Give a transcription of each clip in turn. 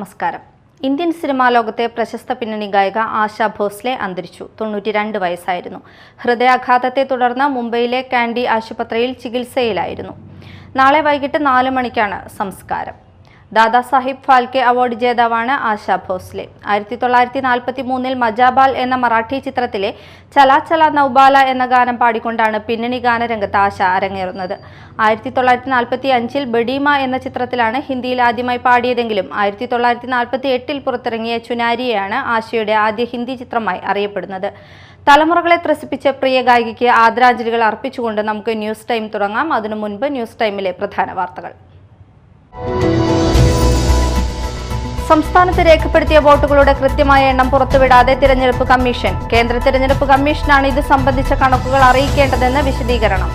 നമസ്കാരം. Indian cinema ലോകത്തെ പ്രശസ്ത പിന്നണി ഗായിക ആശാ ഭോസ്ലെ അന്തരിച്ചു. 92 വയസ്സായിരുന്നു. ഹൃദയാഘാതത്തെ തുടർന്ന് മുംബൈയിലെ കാൻഡി ആശുപത്രിയിൽ ചികിത്സയിലായിരുന്നു. നാളെ വൈകിട്ട് 4 മണിക്കാണ് സംസ്കാരം. ദാദാസാഹിബ് ഫാൽക്കെ അവാർഡ് ജേതാവാണ് ആശാ ഭോസ്ലെ. 1943 മജാബാൽ എന്ന മറാഠി ചിത്രത്തിലെ ചല ചല നൗബാല എന്ന ഗാനം പാടിക്കൊണ്ടാണ് പിന്നണി ഗാനരംഗത്ത് ആശ അരങ്ങേറുന്നത്. 1945 ബഡീമ എന്ന ചിത്രത്തിലാണ് ഹിന്ദിയിൽ ആദ്യമായി പാടിയതെങ്കിലും 1948 പുറത്തിറങ്ങിയ ചുനാരിയെയാണ് ആശയുടെ ആദ്യ ഹിന്ദി ചിത്രമായി അറിയപ്പെടുന്നത്. തലമുറകളെ ത്രസിപ്പിച്ച പ്രിയ ഗായികയ്ക്ക് ആദരാഞ്ജലികൾ അർപ്പിച്ചുകൊണ്ട് നമുക്ക് ന്യൂസ് ടൈം തുടങ്ങാം. അതിനു മുൻപ് ന്യൂസ് ടൈമിലെ പ്രധാന വാർത്തകൾ. സംസ്ഥാനത്ത് രേഖപ്പെടുത്തിയ വോട്ടുകളുടെ കൃത്യമായ എണ്ണം പുറത്തുവിടാതെ തിരഞ്ഞെടുപ്പ് കമ്മീഷൻ. കേന്ദ്ര തിരഞ്ഞെടുപ്പ് കമ്മീഷനാണ് ഇത് സംബന്ധിച്ച കണക്കുകൾ അറിയിക്കേണ്ടതെന്ന് വിശദീകരണം.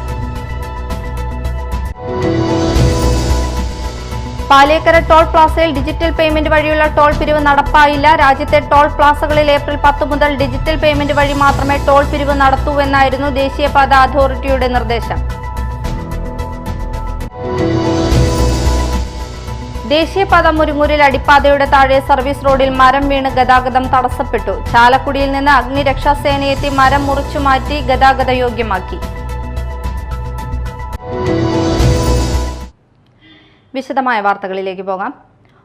പാലേക്കര ടോൾ പ്ലാസയിൽ ഡിജിറ്റൽ പേയ്മെന്റ് വഴിയുള്ള ടോൾ പിരിവ് നടപ്പായില്ല. രാജ്യത്തെ ടോൾ പ്ലാസകളിൽ ഏപ്രിൽ 10 മുതൽ ഡിജിറ്റൽ പേയ്മെന്റ് വഴി മാത്രമേ ടോൾ പിരിവ് നടത്തൂവെന്നായിരുന്നു ദേശീയപാത അതോറിറ്റിയുടെ നിർദ്ദേശം. ദേശീയപാത മുരുങ്ങൂരിൽ അടിപ്പാതയുടെ താഴെ സർവീസ് റോഡിൽ മരം വീണ് ഗതാഗതം തടസ്സപ്പെട്ടു. ചാലക്കുടിയിൽ നിന്ന് അഗ്നിരക്ഷാസേനയെത്തി മരം മുറിച്ചു മാറ്റി ഗതാഗത യോഗ്യമാക്കി. വിശദമായ വാർത്തകളിലേക്ക് പോകാം.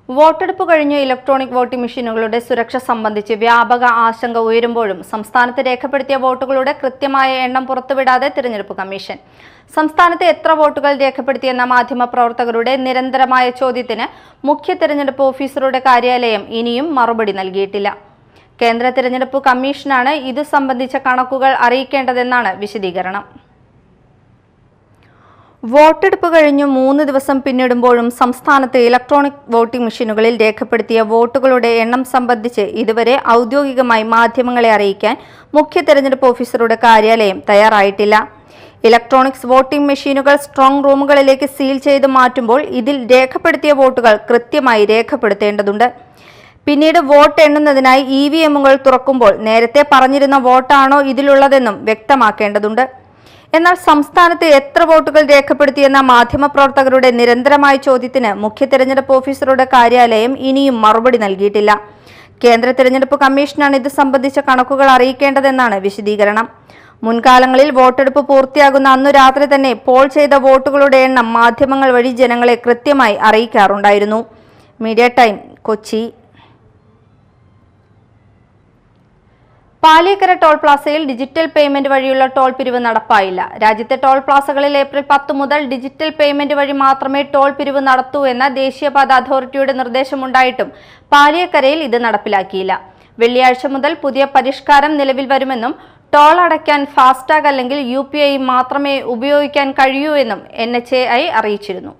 വോട്ടെടുപ്പ് കഴിഞ്ഞ് ഇലക്ട്രോണിക് വോട്ടിംഗ് മെഷീനുകളുടെ സുരക്ഷ സംബന്ധിച്ച് വ്യാപക ആശങ്ക ഉയരുമ്പോഴും സംസ്ഥാനത്ത് രേഖപ്പെടുത്തിയ വോട്ടുകളുടെ കൃത്യമായ എണ്ണം പുറത്തുവിടാതെ തിരഞ്ഞെടുപ്പ് കമ്മീഷൻ. സംസ്ഥാനത്ത് എത്ര വോട്ടുകൾ രേഖപ്പെടുത്തിയെന്ന മാധ്യമപ്രവർത്തകരുടെ നിരന്തരമായ ചോദ്യത്തിന് മുഖ്യ തിരഞ്ഞെടുപ്പ് ഓഫീസറുടെ കാര്യാലയം ഇനിയും മറുപടി നൽകിയിട്ടില്ല. കേന്ദ്ര തിരഞ്ഞെടുപ്പ് കമ്മീഷനാണ് ഇത് സംബന്ധിച്ച കണക്കുകൾ അറിയിക്കേണ്ടതെന്നാണ് വിശദീകരണം. വോട്ടെടുപ്പ് കഴിഞ്ഞു 3 ദിവസം പിന്നിടുമ്പോഴും സംസ്ഥാനത്ത് ഇലക്ട്രോണിക് വോട്ടിംഗ് മെഷീനുകളിൽ രേഖപ്പെടുത്തിയ വോട്ടുകളുടെ എണ്ണം സംബന്ധിച്ച് ഇതുവരെ ഔദ്യോഗികമായി മാധ്യമങ്ങളെ അറിയിക്കാൻ മുഖ്യ തെരഞ്ഞെടുപ്പ് ഓഫീസറുടെ കാര്യാലയം തയ്യാറായിട്ടില്ല. ഇലക്ട്രോണിക്സ് വോട്ടിംഗ് മെഷീനുകൾ സ്ട്രോങ് റൂമുകളിലേക്ക് സീൽ ചെയ്ത് മാറ്റുമ്പോൾ ഇതിൽ രേഖപ്പെടുത്തിയ വോട്ടുകൾ കൃത്യമായി രേഖപ്പെടുത്തേണ്ടതുണ്ട്. പിന്നീട് വോട്ട് എണ്ണുന്നതിനായി EVMകൾ തുറക്കുമ്പോൾ നേരത്തെ പറഞ്ഞിരുന്ന വോട്ടാണോ ഇതിലുള്ളതെന്നും വ്യക്തമാക്കേണ്ടതുണ്ട്. എന്നാൽ സംസ്ഥാനത്ത് എത്ര വോട്ടുകൾ രേഖപ്പെടുത്തിയെന്ന മാധ്യമപ്രവർത്തകരുടെ നിരന്തരമായ ചോദ്യത്തിന് മുഖ്യ തെരഞ്ഞെടുപ്പ് ഓഫീസറുടെ കാര്യാലയം ഇനിയും മറുപടി നൽകിയിട്ടില്ല. കേന്ദ്ര തെരഞ്ഞെടുപ്പ് കമ്മീഷനാണ് ഇത് സംബന്ധിച്ച കണക്കുകൾ അറിയിക്കേണ്ടതെന്നാണ് വിശദീകരണം. മുൻകാലങ്ങളിൽ വോട്ടെടുപ്പ് പൂർത്തിയാകുന്ന അന്നു രാത്രി തന്നെ പോൾ ചെയ്ത വോട്ടുകളുടെ എണ്ണം മാധ്യമങ്ങൾ വഴി ജനങ്ങളെ കൃത്യമായി അറിയിക്കാറുണ്ടായിരുന്നു. Media Time, Kochi. Paliyekkara toll പ്ലാസയിൽ ഡിജിറ്റൽ പേയ്മെന്റ് വഴിയുള്ള ടോൾ പിരിവ് നടപ്പായില്ല. രാജ്യത്തെ ടോൾ പ്ലാസകളിൽ ഏപ്രിൽ 10 മുതൽ ഡിജിറ്റൽ പേയ്മെന്റ് വഴി മാത്രമേ ടോൾ പിരിവ് നടത്തൂ എന്ന ദേശീയപാത അതോറിറ്റിയുടെ നിർദ്ദേശമുണ്ടായിട്ടും പാലേക്കരയിൽ ഇത് നടപ്പിലാക്കിയില്ല. വെള്ളിയാഴ്ച മുതൽ പുതിയ പരിഷ്കാരം നിലവിൽ വരുമെന്നും ടോൾ അടയ്ക്കാൻ ഫാസ്ടാഗ് അല്ലെങ്കിൽ UPI മാത്രമേ ഉപയോഗിക്കാൻ കഴിയൂ എന്നും NHAI അറിയിച്ചിരുന്നു.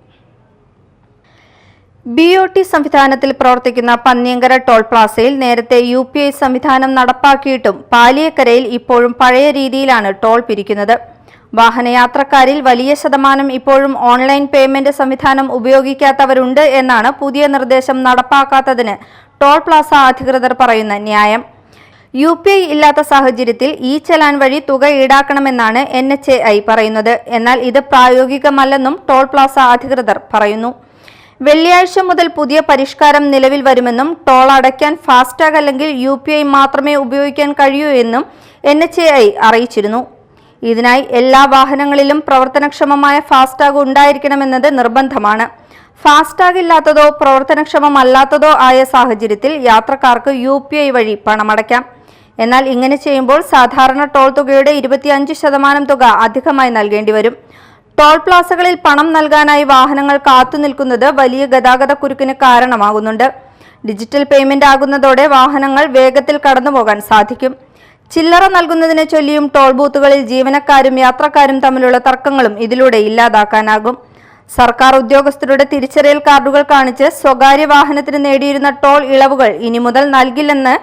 BOT സംവിധാനത്തിൽ പ്രവർത്തിക്കുന്ന പന്നിയങ്കര ടോൾ പ്ലാസയിൽ നേരത്തെ UPI സംവിധാനം നടപ്പാക്കിയിട്ടും പാലിയേക്കരയിൽ ഇപ്പോഴും പഴയ രീതിയിലാണ് ടോൾ പിരിക്കുന്നത്. വാഹനയാത്രക്കാരിൽ വലിയ ശതമാനം ഇപ്പോഴും ഓൺലൈൻ പേയ്മെന്റ് സംവിധാനം ഉപയോഗിക്കാത്തവരുണ്ട് എന്നാണ് പുതിയ നിർദ്ദേശം നടപ്പാക്കാത്തതിന് ടോൾ പ്ലാസ അധികൃതർ പറയുന്ന ന്യായം. UPI ഇല്ലാത്ത സാഹചര്യത്തിൽ ചലാൻ വഴി തുക ഈടാക്കണമെന്നാണ് NHAI പറയുന്നത്. എന്നാൽ ഇത് പ്രായോഗികമല്ലെന്നും ടോൾ പ്ലാസ അധികൃതർ പറയുന്നു. വെള്ളിയാഴ്ച മുതൽ പുതിയ പരിഷ്കാരം നിലവിൽ വരുമെന്നും ടോൾ അടയ്ക്കാൻ ഫാസ്ടാഗ് അല്ലെങ്കിൽ UPI മാത്രമേ ഉപയോഗിക്കാൻ കഴിയൂ എന്നും NHAI അറിയിച്ചിരുന്നു. ഇതിനായി എല്ലാ വാഹനങ്ങളിലും പ്രവർത്തനക്ഷമമായ ഫാസ്ടാഗ് ഉണ്ടായിരിക്കണമെന്നത് നിർബന്ധമാണ്. ഫാസ്ടാഗ് ഇല്ലാത്തതോ പ്രവർത്തനക്ഷമമല്ലാത്തതോ ആയ സാഹചര്യത്തിൽ യാത്രക്കാർക്ക് UPI വഴി പണമടയ്ക്കാം. എന്നാൽ ഇങ്ങനെ ചെയ്യുമ്പോൾ സാധാരണ ടോൾ തുകയുടെ 25% തുക അധികമായി നൽകേണ്ടി വരും. ടോൾ പ്ലാസകളിൽ പണം നൽകാനായി വാഹനങ്ങൾ കാത്തുനിൽക്കുന്നത് വലിയ ഗതാഗത കുരുക്കിന് കാരണമാകുന്നുണ്ട്. ഡിജിറ്റൽ പേയ്മെന്റ് ആകുന്നതോടെ വാഹനങ്ങൾ വേഗത്തിൽ കടന്നുപോകാൻ സാധിക്കും. ചില്ലറ നൽകുന്നതിനെ ചൊല്ലിയും ടോൾ ബൂത്തുകളിൽ ജീവനക്കാരും യാത്രക്കാരും തമ്മിലുള്ള തർക്കങ്ങളും ഇതിലൂടെ ഇല്ലാതാക്കാനാകും. സർക്കാർ ഉദ്യോഗസ്ഥരുടെ തിരിച്ചറിയൽ കാർഡുകൾ കാണിച്ച് സ്വകാര്യ വാഹനത്തിന് നേടിയിരുന്ന ടോൾ ഇളവുകൾ ഇനി മുതൽ നൽകില്ലെന്ന്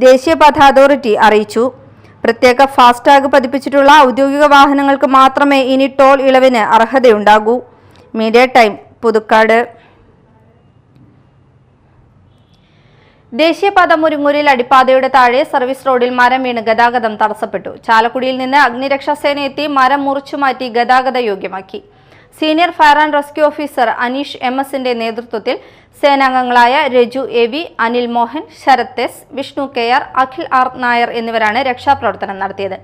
ദേശീയപാത അതോറിറ്റി അറിയിച്ചു. പ്രത്യേക ഫാസ്ടാഗ് പതിപ്പിച്ചിട്ടുള്ള ഔദ്യോഗിക വാഹനങ്ങൾക്ക് മാത്രമേ ഇനി ടോൾ ഇളവിന് അർഹതയുണ്ടാകൂ. Media Time, Puthukkad. ദേശീയപാത മുരുങ്ങൂരിൽ അടിപ്പാതയുടെ താഴെ സർവീസ് റോഡിൽ മരം വീണ് ഗതാഗതം തടസ്സപ്പെട്ടു. ചാലക്കുടിയിൽ നിന്ന് അഗ്നിരക്ഷാസേന എത്തി മരം മുറിച്ചുമാറ്റി ഗതാഗത യോഗ്യമാക്കി. Senior fire and rescue officer Aneesh MS-ന്റെ നേതൃത്വത്തിൽ സേനാംഗങ്ങളായ Reju AV, Anil Mohan, Sarath S, Vishnu KR, Akhil R Nair എന്നിവരാണ് രക്ഷാപ്രവർത്തനം നടത്തിയത്.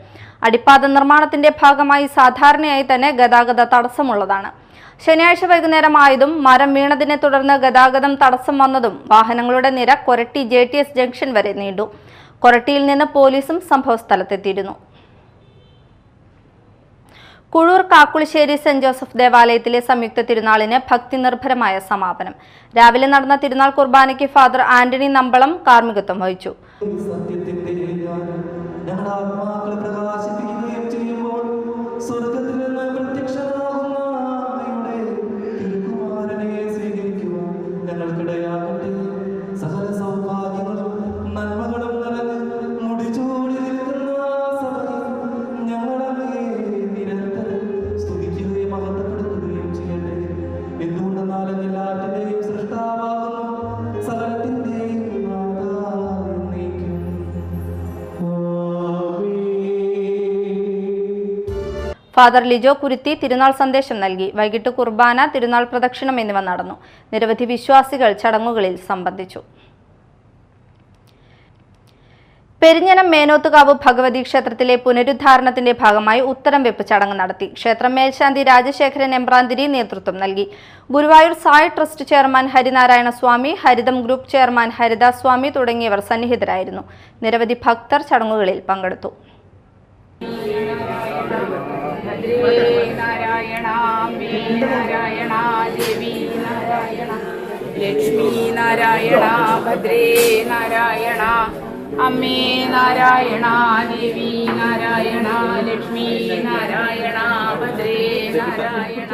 അടിപ്പാത നിർമ്മാണത്തിന്റെ ഭാഗമായി സാധാരണയായി തന്നെ ഗതാഗത തടസ്സമുള്ളതാണ്. ശനിയാഴ്ച വൈകുന്നേരമായതും മരം വീണതിനെ തുടർന്ന് ഗതാഗതം തടസ്സം വന്നതും വാഹനങ്ങളുടെ നിര കൊരട്ടി JTS ജംഗ്ഷൻ വരെ നീണ്ടു. കൊരട്ടിയിൽ നിന്ന് പോലീസും സംഭവസ്ഥലത്തെത്തിയിരുന്നു. കുഴൂർ കാക്കുളിശ്ശേരി സെന്റ് ജോസഫ് ദേവാലയത്തിലെ സംയുക്ത തിരുനാളിന് ഭക്തി നിർഭരമായ സമാപനം. രാവിലെ നടന്ന തിരുനാൾ കുർബാനയ്ക്ക് ഫാദർ ആന്റണി നമ്പളം കാർമ്മികത്വം വഹിച്ചു. ഫാദർ ലിജോ കുരുത്തി തിരുനാൾ സന്ദേശം നൽകി. വൈകിട്ട് കുർബാന, തിരുനാൾ പ്രദക്ഷിണം എന്നിവ നടന്നു. നിരവധി വിശ്വാസികൾ ചടങ്ങുകളിൽ സംബന്ധിച്ചു. പെരിഞ്ഞനം മേനോത്തുകാവ് ഭഗവതി ക്ഷേത്രത്തിലെ പുനരുദ്ധാരണത്തിന്റെ ഭാഗമായി ഉത്തരം വെപ്പ് ചടങ്ങ് നടത്തി. ക്ഷേത്രം മേൽശാന്തി രാജശേഖരൻ എമ്പ്രാന്തിരി നേതൃത്വം നൽകി. ഗുരുവായൂർ സായി ട്രസ്റ്റ് ചെയർമാൻ ഹരിനാരായണ സ്വാമി, ഹരിതം ഗ്രൂപ്പ് ചെയർമാൻ ഹരിദാസ് സ്വാമി തുടങ്ങിയവർ സന്നിഹിതരായിരുന്നു. നിരവധി ഭക്തർ ചടങ്ങുകളിൽ പങ്കെടുത്തു. ലക്ഷ്മി നാരായണ ഭദ്രേ നാരായണ അമ്മേ നാരായണ ദേവി നാരായണ ലക്ഷ്മി നാരായണ ഭദ്രേ നാരായണ.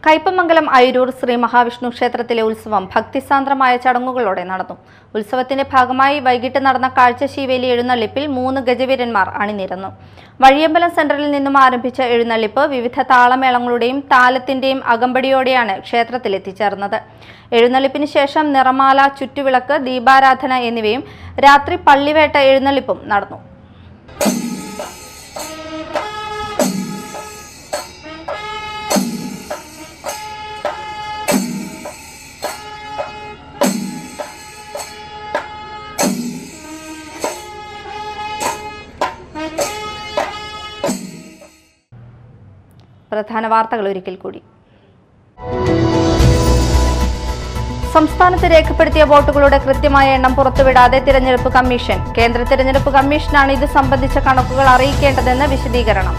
കയ്പമംഗലം അയിരൂർ ശ്രീ മഹാവിഷ്ണു ക്ഷേത്രത്തിലെ ഉത്സവം ഭക്തിസാന്ദ്രമായ ചടങ്ങുകളോടെ നടന്നു. ഉത്സവത്തിന്റെ ഭാഗമായി വൈകിട്ട് നടന്ന കാഴ്ചശീവേലി എഴുന്നള്ളിപ്പിൽ 3 ഗജവീരന്മാർ അണിനിരന്നു. വഴിയമ്പലം സെന്ററിൽ നിന്നും ആരംഭിച്ച എഴുന്നള്ളിപ്പ് വിവിധ താളമേളങ്ങളുടെയും താലത്തിന്റെയും അകമ്പടിയോടെയാണ് ക്ഷേത്രത്തിൽ എത്തിച്ചേർന്നത്. എഴുന്നള്ളിപ്പിന് ശേഷം നിറമാല, ചുറ്റുവിളക്ക്, ദീപാരാധന എന്നിവയും രാത്രി പള്ളിവേട്ട എഴുന്നള്ളിപ്പും നടന്നു. പ്രധാന വാർത്തകൾ ഒരിക്കൽ കൂടി. സംസ്ഥാനത്ത് രേഖപ്പെടുത്തിയ വോട്ടുകളുടെ കൃത്യമായ എണ്ണം പുറത്തുവിടാതെ തിരഞ്ഞെടുപ്പ് കമ്മീഷൻ. കേന്ദ്ര തിരഞ്ഞെടുപ്പ് കമ്മീഷനാണ് ഇത് സംബന്ധിച്ച കണക്കുകൾ അറിയിക്കേണ്ടതെന്ന് വിശദീകരണം.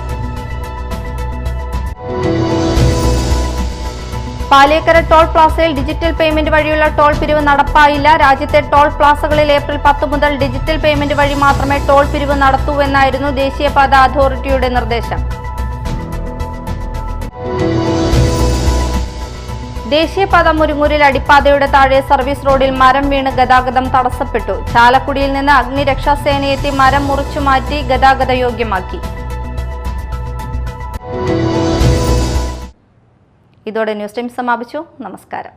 പാലിയേക്കര ടോൾ പ്ലാസയിൽ ഡിജിറ്റൽ പേയ്മെന്റ് വഴിയുള്ള ടോൾ പിരിവ് നടപ്പായില്ല. രാജ്യത്തെ ടോൾ പ്ലാസകളിൽ ഏപ്രിൽ 10 മുതൽ ഡിജിറ്റൽ പേയ്മെന്റ് വഴി മാത്രമേ ടോൾ പിരിവ് നടത്തൂവെന്നായിരുന്നു ദേശീയപാത അതോറിറ്റിയുടെ നിർദ്ദേശം. ദേശീയപാത മുരുങ്ങൂരിൽ അടിപ്പാതയുടെ താഴെ സർവീസ് റോഡിൽ മരം വീണ് ഗതാഗതം തടസ്സപ്പെട്ടു. ചാലക്കുടിയിൽ നിന്ന് അഗ്നിരക്ഷാസേനയെത്തി മരം മുറിച്ചു മാറ്റി ഗതാഗത യോഗ്യമാക്കി. ഇതോടെ ന്യൂസ് ടൈം സമാപിച്ചു. നമസ്കാരം.